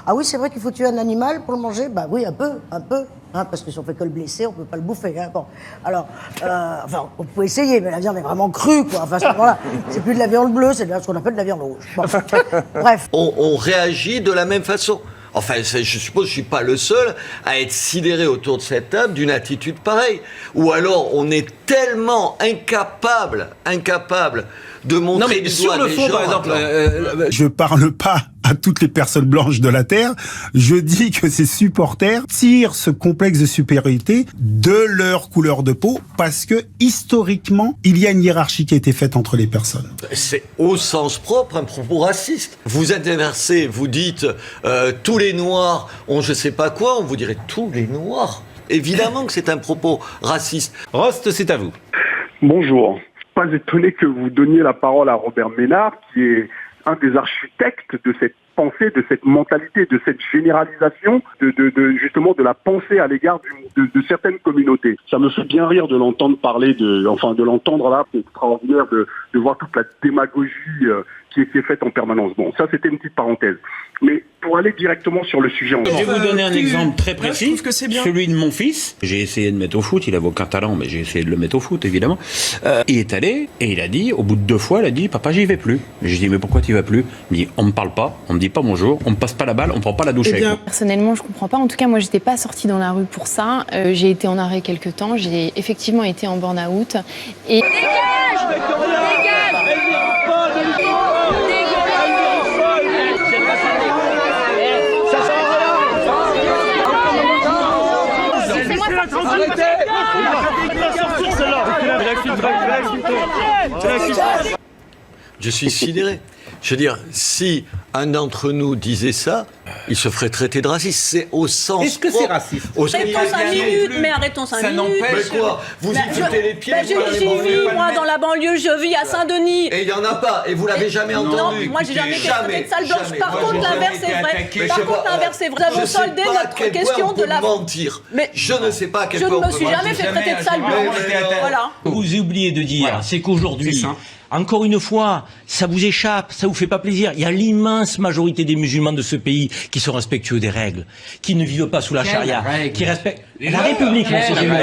Ah oui, c'est vrai qu'il faut tuer un animal pour le manger? Bah oui, un peu, hein, parce que si on fait que le blesser, on peut pas le bouffer, hein. Bon, alors, enfin, on peut essayer, mais la viande est vraiment crue, quoi. Enfin, à ce moment-là, c'est plus de la viande bleue, c'est ce qu'on appelle de la viande rouge. Bon. Bref. On réagit de la même façon. Enfin, je suppose que je ne suis pas le seul à être sidéré autour de cette table d'une attitude pareille. Ou alors, on est tellement incapable de montrer non, mais du sur doigt le des fond, gens. par exemple, Je parle pas à toutes les personnes blanches de la Terre. Je dis que ces supporters tirent ce complexe de supériorité de leur couleur de peau parce que, historiquement, il y a une hiérarchie qui a été faite entre les personnes. C'est au sens propre un propos raciste. Vous êtes inversé, vous dites tous les Noirs ont je sais pas quoi, on vous dirait tous les Noirs. Évidemment que c'est un propos raciste. Rost, c'est à vous. Bonjour. Pas étonné que vous donniez la parole à Robert Ménard, qui est un des architectes de cette pensée, de cette mentalité, de cette généralisation, justement de la pensée à l'égard de certaines communautés. Ça me fait bien rire de l'entendre parler de l'entendre là, c'est extraordinaire de voir toute la démagogie qui est faite en permanence. Bon, ça c'était une petite parenthèse. Mais pour aller directement sur le sujet... Je vais vous donner un exemple très précis, celui de mon fils. J'ai essayé de mettre au foot, il avait aucun talent, mais j'ai essayé de le mettre au foot, évidemment. Il est allé, et il a dit, au bout de 2 fois, il a dit, papa, j'y vais plus. J'ai dit, mais pourquoi tu vas plus? Il me dit, on me parle pas, on me dit pas bonjour, on me passe pas la balle, on prend pas la douche avec moi. Personnellement, je comprends pas. En tout cas, moi, j'étais pas sortie dans la rue pour ça. J'ai été en arrêt quelques temps, j'ai effectivement été en burn-out. Et... Je suis sidéré. Je veux dire, si un d'entre nous disait ça, il se ferait traiter de raciste. C'est au sens... Est-ce que c'est raciste? Arrêtons 5 minutes, mais arrêtons 5 minutes. Mais quoi? Vous y foutez les pieds? J'y vis, moi, dans la banlieue, je vis à Saint-Denis. Et il n'y en a pas, et vous l'avez jamais entendu. Non, moi, j'ai jamais été traité de sale blanche. Par contre, l'inverse est vrai. Par contre, l'inverse est vrai. Nous avons soldé notre question de la... mentir. Mais je ne sais pas à quel point on peut mentir. Je ne me suis jamais fait traiter de sale blanche. Voilà. Vous oubliez de dire, c'est qu'aujourd'hui... Encore une fois, ça vous échappe, ça vous fait pas plaisir. Il y a l'immense majorité des musulmans de ce pays qui sont respectueux des règles, qui ne vivent pas sous la charia, qui respectent la République, monsieur Zemmour.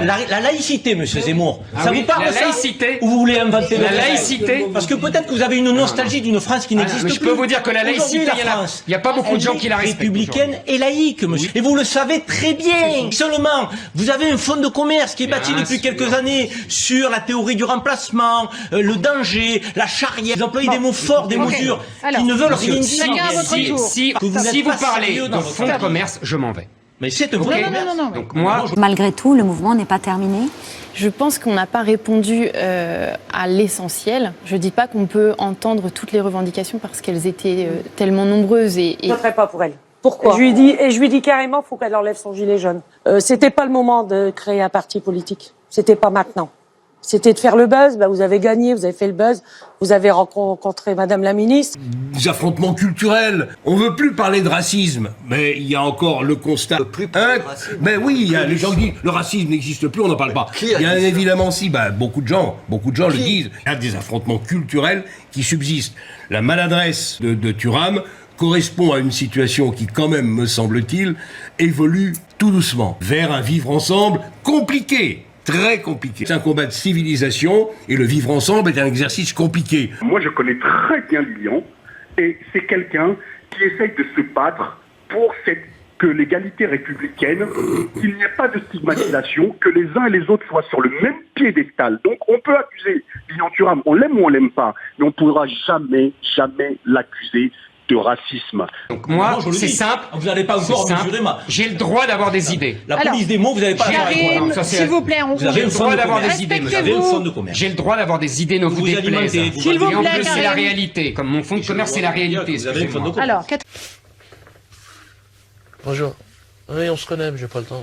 La laïcité, monsieur Zemmour. Ça vous parle, la ça? laïcité. Ou vous voulez inventer la laïcité? Parce que peut-être que vous avez une nostalgie d'une France qui n'existe plus. Je peux vous dire que la laïcité, il n'y a pas beaucoup de gens qui la respectent. Républicaine et laïque, monsieur. Et vous le savez très bien. Seulement, vous avez un fonds de commerce qui est bâti depuis quelques années sur la théorie du remplacement, le danger, la charia. Vous employez des mots forts, des mots durs, qui ne veulent rien dire. Si vous parlez de fonds de commerce, je m'en vais. Mais c'est un vrai Non. Donc moi, Malgré tout, le mouvement n'est pas terminé. Je pense qu'on n'a pas répondu à l'essentiel. Je ne dis pas qu'on peut entendre toutes les revendications parce qu'elles étaient tellement nombreuses. Je ne voterai pas pour elle. Pourquoi? Je lui dis carrément qu'il faut qu'elle enlève son gilet jaune. C'était pas le moment de créer un parti politique. C'était pas maintenant. C'était de faire le buzz. Bah, vous avez gagné, vous avez fait le buzz. Vous avez rencontré Madame la ministre. Des affrontements culturels. On veut plus parler de racisme, mais il y a encore le constat. Mais oui, il y a les gens qui disent le racisme n'existe plus, on n'en parle pas. Il y a évidemment si, beaucoup de gens le disent. Il y a des affrontements culturels qui subsistent. La maladresse de Thuram correspond à une situation qui, quand même, me semble-t-il, évolue tout doucement vers un vivre ensemble compliqué. Très compliqué. C'est un combat de civilisation et le vivre ensemble est un exercice compliqué. Moi, je connais très bien Lilian et c'est quelqu'un qui essaye de se battre pour que l'égalité républicaine, qu'il n'y ait pas de stigmatisation, que les uns et les autres soient sur le même piédestal. Donc, on peut accuser Lilian Thuram, on l'aime ou on l'aime pas, mais on ne pourra jamais l'accuser de racisme. Donc moi, c'est simple. Vous n'allez pas encore mesurer j'ai le droit d'avoir des idées. La police des mots, vous n'avez pas S'il vous plaît, j'ai le droit d'avoir des idées. Vous avez un fonds de commerce. J'ai le droit d'avoir des idées, ne vous déplaise. S'il vous plaît, en plus, c'est la réalité. Comme mon fonds de commerce, c'est la réalité. Vous avez un fonds de commerce. Alors, Bonjour. Oui, on se connaît, mais j'ai pas le temps.